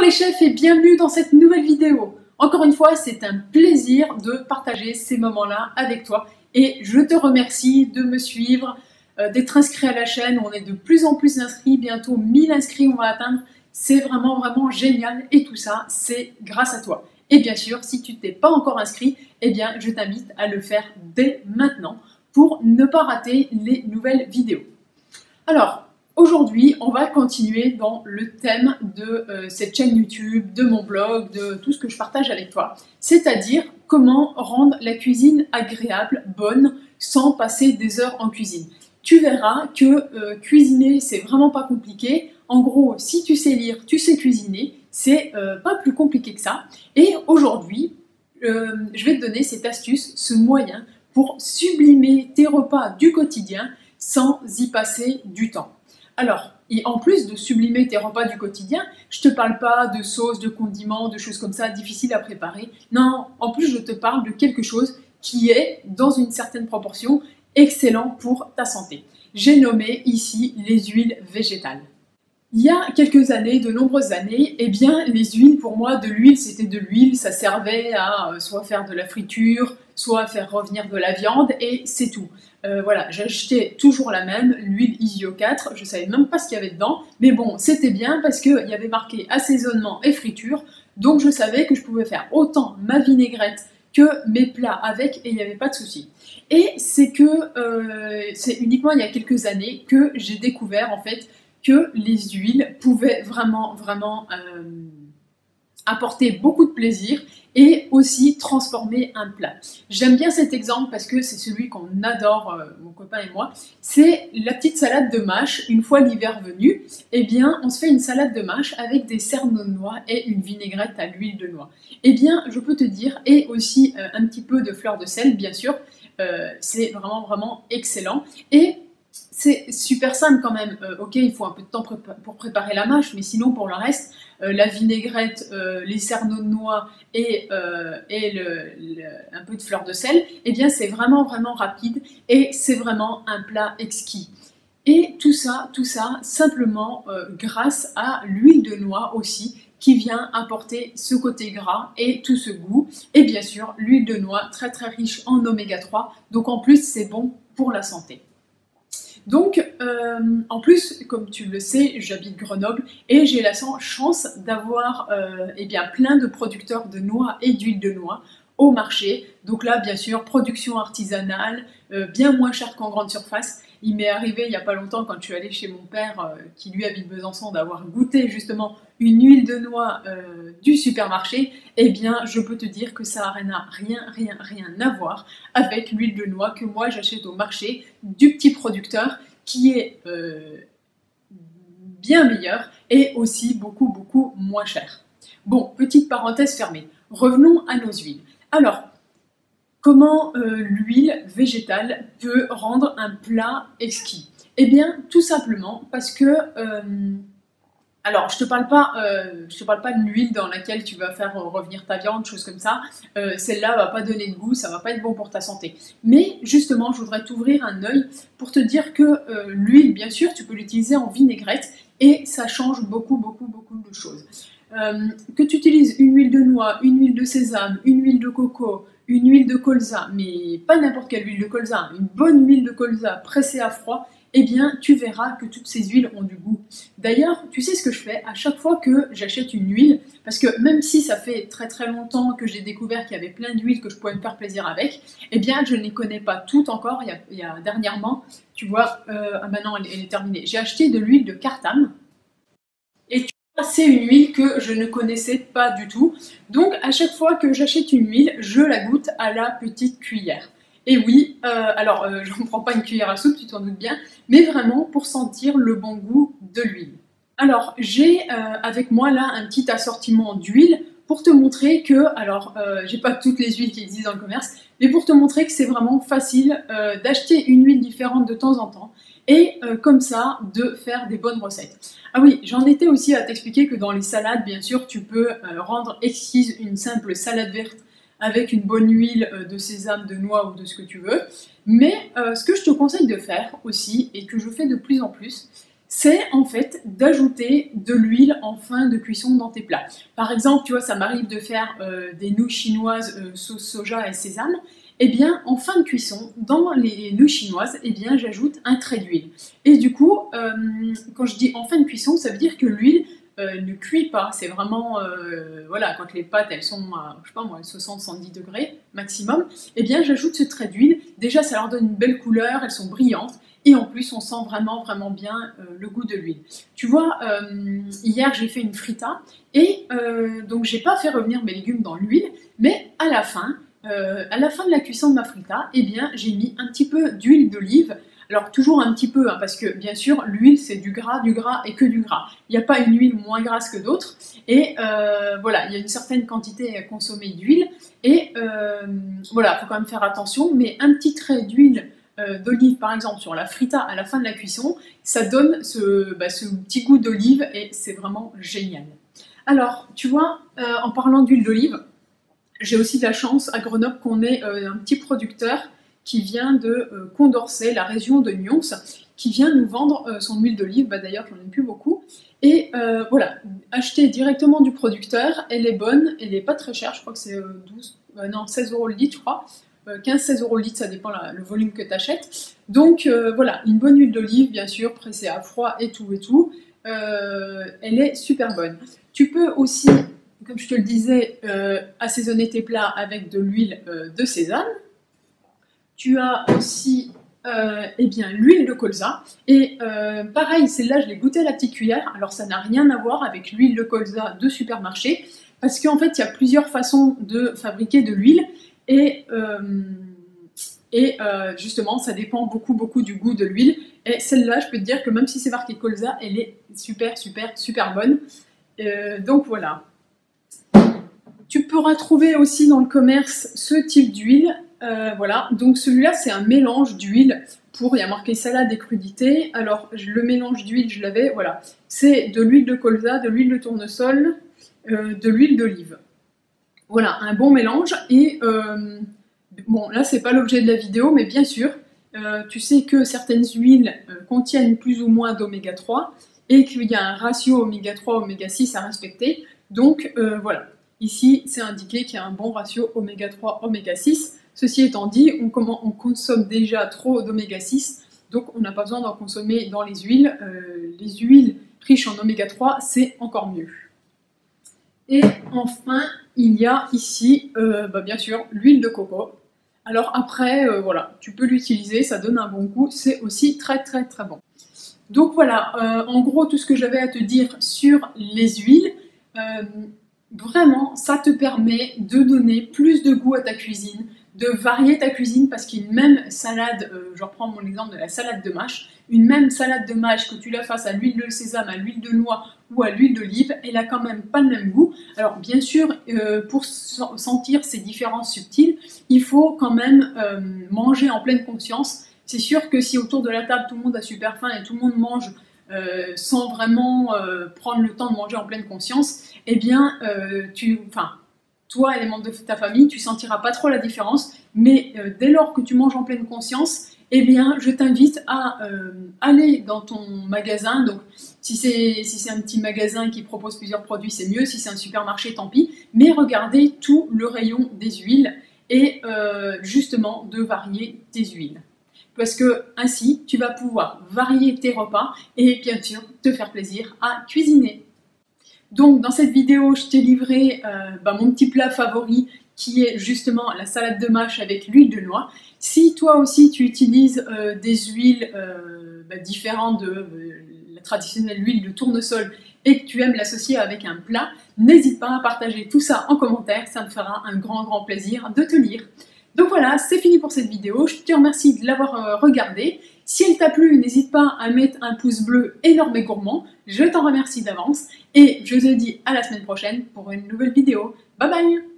les chefs et bienvenue dans cette nouvelle vidéo. Encore une fois, c'est un plaisir de partager ces moments-là avec toi et je te remercie de me suivre, d'être inscrit à la chaîne. On est de plus en plus inscrits, bientôt 1000 inscrits on va atteindre. C'est vraiment génial et tout ça, c'est grâce à toi. Et bien sûr, si tu t'es pas encore inscrit, eh bien, je t'invite à le faire dès maintenant pour ne pas rater les nouvelles vidéos. Alors, aujourd'hui, on va continuer dans le thème de cette chaîne YouTube, de mon blog, de tout ce que je partage avec toi, c'est-à-dire comment rendre la cuisine agréable, bonne, sans passer des heures en cuisine. Tu verras que cuisiner, c'est vraiment pas compliqué. En gros, si tu sais lire, tu sais cuisiner, c'est pas plus compliqué que ça. Et aujourd'hui, je vais te donner cette astuce, ce moyen pour sublimer tes repas du quotidien sans y passer du temps. Alors, et en plus de sublimer tes repas du quotidien, je te parle pas de sauces, de condiments, de choses comme ça difficiles à préparer. Non, en plus je te parle de quelque chose qui est, dans une certaine proportion, excellent pour ta santé. J'ai nommé ici les huiles végétales. Il y a quelques années, de nombreuses années, eh bien, les huiles, pour moi, de l'huile, c'était de l'huile, ça servait à soit faire de la friture, soit faire revenir de la viande, et c'est tout. Voilà, j'achetais toujours la même, l'huile Isio 4, je savais même pas ce qu'il y avait dedans, mais bon, c'était bien parce qu'il y avait marqué assaisonnement et friture, donc je savais que je pouvais faire autant ma vinaigrette que mes plats avec, et il n'y avait pas de souci. Et c'est uniquement il y a quelques années que j'ai découvert, en fait, que les huiles pouvaient vraiment apporter beaucoup de plaisir et aussi transformer un plat. J'aime bien cet exemple parce que c'est celui qu'on adore, mon copain et moi. C'est la petite salade de mâche. Une fois l'hiver venu, eh bien, on se fait une salade de mâche avec des cerneaux de noix et une vinaigrette à l'huile de noix. Eh bien, je peux te dire, et aussi un petit peu de fleur de sel, bien sûr, c'est vraiment excellent. Et c'est super simple quand même. Ok, il faut un peu de temps pour préparer la mâche, mais sinon pour le reste, la vinaigrette, les cerneaux de noix et un peu de fleur de sel, eh bien c'est vraiment rapide et c'est vraiment un plat exquis. Et tout ça simplement grâce à l'huile de noix aussi, qui vient apporter ce côté gras et tout ce goût. Et bien sûr, l'huile de noix très riche en oméga 3, donc en plus c'est bon pour la santé. Donc, en plus, comme tu le sais, j'habite Grenoble et j'ai la chance d'avoir eh bien, plein de producteurs de noix et d'huile de noix au marché. Donc là, bien sûr, production artisanale, bien moins cher qu'en grande surface. Il m'est arrivé il n'y a pas longtemps, quand je suis allée chez mon père, qui lui habite Besançon, d'avoir goûté justement une huile de noix du supermarché. Eh bien, je peux te dire que ça n'a rien à voir avec l'huile de noix que moi j'achète au marché du petit producteur, qui est bien meilleur et aussi beaucoup moins cher. Bon, petite parenthèse fermée. Revenons à nos huiles. Alors, comment l'huile végétale peut rendre un plat exquis? Eh bien, tout simplement parce que, alors je te parle pas de l'huile dans laquelle tu vas faire revenir ta viande, choses comme ça. Celle-là va pas donner de goût, ça va pas être bon pour ta santé. Mais justement, je voudrais t'ouvrir un œil pour te dire que l'huile, bien sûr, tu peux l'utiliser en vinaigrette et ça change beaucoup de choses. Que tu utilises une huile de noix, une huile de sésame, une huile de coco, une huile de colza, mais pas n'importe quelle huile de colza, une bonne huile de colza pressée à froid, eh bien tu verras que toutes ces huiles ont du goût. D'ailleurs, tu sais ce que je fais à chaque fois que j'achète une huile, parce que même si ça fait très longtemps que j'ai découvert qu'il y avait plein d'huiles que je pouvais me faire plaisir avec, eh bien je ne les connais pas toutes encore. Il y a dernièrement, tu vois, maintenant elle est terminée. J'ai acheté de l'huile de Cartam. C'est une huile que je ne connaissais pas du tout. Donc à chaque fois que j'achète une huile, je la goûte à la petite cuillère. Et oui, je ne prends pas une cuillère à soupe, tu t'en doutes bien, mais vraiment pour sentir le bon goût de l'huile. Alors j'ai avec moi là un petit assortiment d'huile pour te montrer que, j'ai pas toutes les huiles qui existent dans le commerce, mais pour te montrer que c'est vraiment facile d'acheter une huile différente de temps en temps et comme ça de faire des bonnes recettes. Ah oui, j'en étais aussi à t'expliquer que dans les salades, bien sûr, tu peux rendre exquise une simple salade verte avec une bonne huile de sésame, de noix ou de ce que tu veux. Mais ce que je te conseille de faire aussi, et que je fais de plus en plus, c'est en fait d'ajouter de l'huile en fin de cuisson dans tes plats. Par exemple, tu vois, ça m'arrive de faire des nouilles chinoises sauce soja et sésame. Eh bien, en fin de cuisson, dans les nouilles chinoises, eh bien, j'ajoute un trait d'huile. Et du coup, quand je dis en fin de cuisson, ça veut dire que l'huile ne cuit pas. C'est vraiment, voilà, quand les pâtes, elles sont à, je sais pas moi, 60-70 degrés maximum, eh bien, j'ajoute ce trait d'huile. Déjà, ça leur donne une belle couleur, elles sont brillantes. Et en plus, on sent vraiment, vraiment bien le goût de l'huile. Tu vois, hier, j'ai fait une frita. Et donc, j'ai pas fait revenir mes légumes dans l'huile. Mais à la fin de la cuisson de ma frita, eh bien, j'ai mis un petit peu d'huile d'olive. Alors toujours un petit peu, hein, parce que bien sûr, l'huile c'est du gras et que du gras. Il n'y a pas une huile moins grasse que d'autres. Et voilà, il y a une certaine quantité à consommer d'huile. Et voilà, il faut quand même faire attention. Mais un petit trait d'huile d'olive, par exemple, sur la frita à la fin de la cuisson, ça donne ce petit goût d'olive et c'est vraiment génial. Alors, tu vois, en parlant d'huile d'olive, j'ai aussi de la chance à Grenoble qu'on ait un petit producteur qui vient de Condorcet, la région de Nyons, qui vient nous vendre son huile d'olive. Bah, d'ailleurs, j'en ai plus beaucoup. Et voilà, acheter directement du producteur, elle est bonne, elle n'est pas très chère, je crois que c'est 16 € le litre, je crois. 15-16 € le litre, ça dépend le volume que tu achètes. Donc voilà, une bonne huile d'olive, bien sûr, pressée à froid et tout. Elle est super bonne. Tu peux aussi, comme je te le disais, assaisonner tes plats avec de l'huile de sésame. Tu as aussi eh bien, l'huile de colza. Et pareil, celle-là, je l'ai goûtée à la petite cuillère. Alors, ça n'a rien à voir avec l'huile de colza de supermarché. Parce qu'en fait, il y a plusieurs façons de fabriquer de l'huile. Et justement, ça dépend beaucoup du goût de l'huile. Et celle-là, je peux te dire que même si c'est marqué colza, elle est super bonne. Donc voilà. Tu pourras trouver aussi dans le commerce ce type d'huile. Voilà, donc celui-là c'est un mélange d'huile il y a marqué salade et crudité. Alors le mélange d'huile, je l'avais, voilà. C'est de l'huile de colza, de l'huile de tournesol, de l'huile d'olive. Voilà, un bon mélange. Et bon, là c'est pas l'objet de la vidéo, mais bien sûr, tu sais que certaines huiles contiennent plus ou moins d'oméga 3 et qu'il y a un ratio oméga 3, oméga 6 à respecter. Donc voilà, ici c'est indiqué qu'il y a un bon ratio oméga 3, oméga 6. Ceci étant dit, on consomme déjà trop d'oméga 6, donc on n'a pas besoin d'en consommer dans les huiles. Les huiles riches en oméga 3, c'est encore mieux. Et enfin, il y a ici, bien sûr, l'huile de coco. Alors après, voilà, tu peux l'utiliser, ça donne un bon goût, c'est aussi très bon. Donc voilà, en gros, tout ce que j'avais à te dire sur les huiles, vraiment, ça te permet de donner plus de goût à ta cuisine, de varier ta cuisine, parce qu'une même salade, je reprends mon exemple de la salade de mâche, une même salade de mâche, que tu la fasses à l'huile de sésame, à l'huile de noix ou à l'huile d'olive, elle a quand même pas le même goût. Alors bien sûr, pour sentir ces différences subtiles, il faut quand même manger en pleine conscience. C'est sûr que si autour de la table tout le monde a super faim et tout le monde mange sans vraiment prendre le temps de manger en pleine conscience, eh bien toi et les membres de ta famille, tu sentiras pas trop la différence, mais dès lors que tu manges en pleine conscience, eh bien, je t'invite à aller dans ton magasin. Donc, si c'est un petit magasin qui propose plusieurs produits, c'est mieux. Si c'est un supermarché, tant pis. Mais regardez tout le rayon des huiles et justement de varier tes huiles. Parce que ainsi, tu vas pouvoir varier tes repas et bien sûr te faire plaisir à cuisiner. Donc dans cette vidéo, je t'ai livré mon petit plat favori qui est justement la salade de mâche avec l'huile de noix. Si toi aussi tu utilises des huiles différentes de la traditionnelle huile de tournesol et que tu aimes l'associer avec un plat, n'hésite pas à partager tout ça en commentaire, ça me fera un grand plaisir de te lire. Donc voilà, c'est fini pour cette vidéo, je te remercie de l'avoir regardée. Si elle t'a plu, n'hésite pas à mettre un pouce bleu énorme et gourmand, je t'en remercie d'avance, et je te dis à la semaine prochaine pour une nouvelle vidéo. Bye bye!